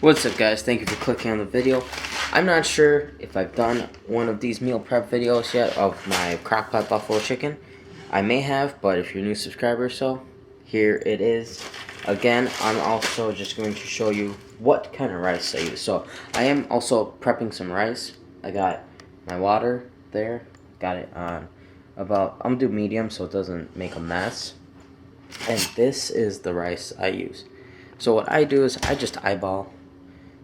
What's up, guys? Thank you for clicking on the video. I'm not sure if I've done one of these meal prep videos yet of my Crockpot buffalo chicken. I may have, but if you're a new subscriber, so here it is. Again, I'm also just going to show you what kind of rice I use. So I am also prepping some rice. I got my water there. Got it on about, I'm gonna do medium so it doesn't make a mess. And this is the rice I use. So what I do is I just eyeball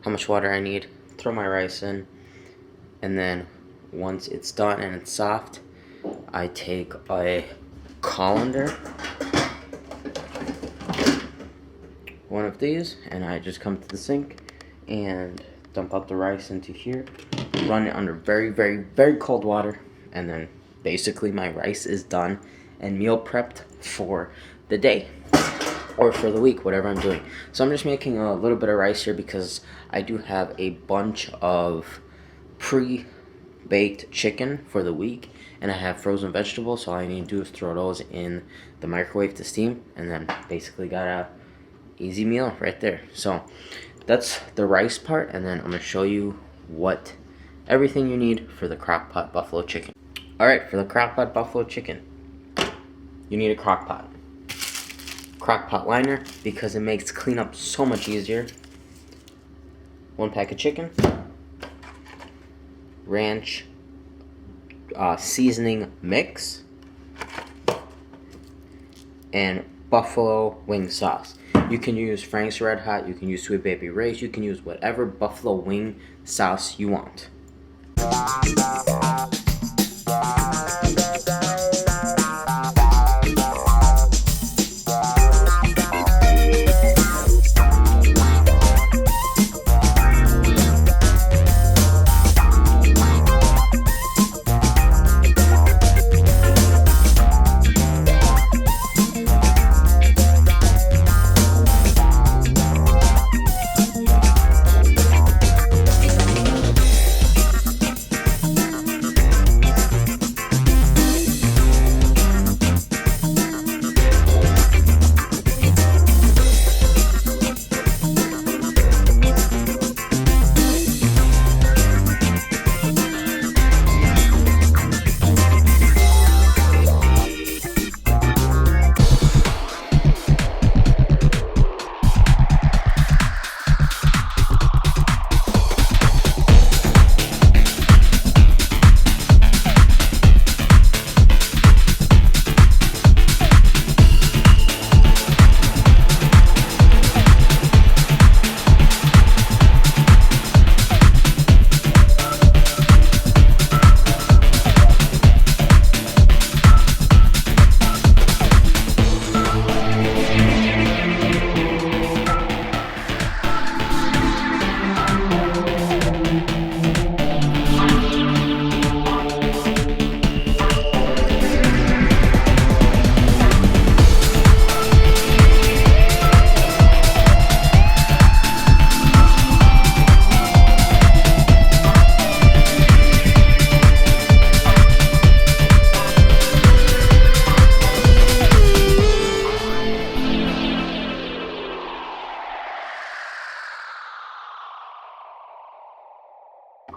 how much water I need, throw my rice in, and then once it's done and it's soft, I take a colander, one of these, and I just come to the sink and dump out the rice into here, run it under very, very, very cold water, and then basically my rice is done and meal prepped for the day or for the week, whatever I'm doing. So I'm just making a little bit of rice here because I do have a bunch of pre-baked chicken for the week, and I have frozen vegetables, so all I need to do is throw those in the microwave to steam, and then basically got a easy meal right there. So that's the rice part, and then I'm going to show you what everything you need for the Crockpot buffalo chicken. Alright, for the Crockpot buffalo chicken, you need a Crockpot liner because it makes cleanup so much easier. 1 pack of chicken, ranch seasoning mix, and buffalo wing sauce. You can use Frank's Red Hot, you can use Sweet Baby Ray's, you can use whatever buffalo wing sauce you want.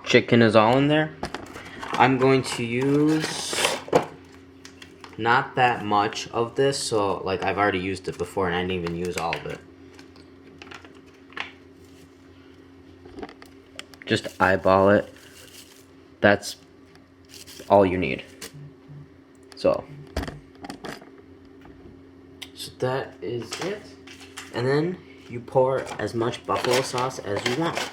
Chicken is all in there. I'm going to use not that much of this, so like I've already used it before and I didn't even use all of it. Just eyeball it. That's all you need. So that is it. And then you pour as much buffalo sauce as you want.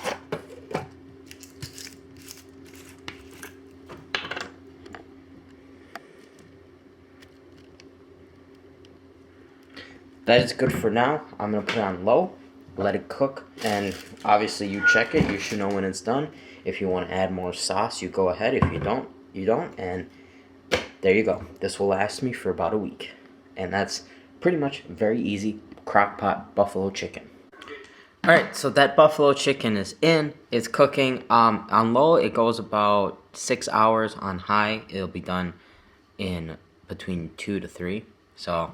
That is good for now. I'm going to put it on low, let it cook, and obviously you check it. You should know when it's done. If you want to add more sauce, you go ahead. If you don't, you don't, and there you go. This will last me for about a week. And that's pretty much very easy Crockpot buffalo chicken. Alright, so that buffalo chicken is in. It's cooking. On low, it goes about 6 hours. On high, it'll be done in between 2 to 3. So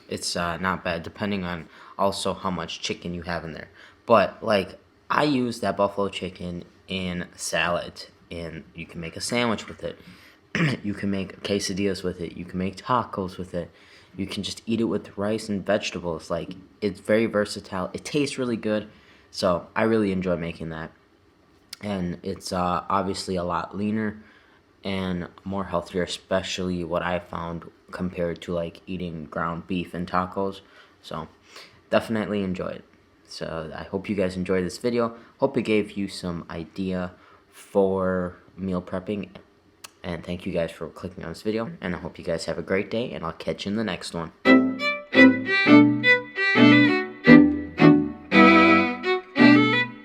it's not bad, depending on also how much chicken you have in there. But like I use that buffalo chicken in salad, and you can make a sandwich with it. You can make quesadillas with it. You can make tacos with it. You can just eat it with rice and vegetables. Like, it's very versatile. It tastes really good, so I really enjoy making that. And it's obviously a lot leaner and more healthier, especially what I found compared to like eating ground beef and tacos. So definitely enjoy it. So I hope you guys enjoyed this video. Hope it gave you some idea for meal prepping. And thank you guys for clicking on this video. And I hope you guys have a great day. And I'll catch you in the next one.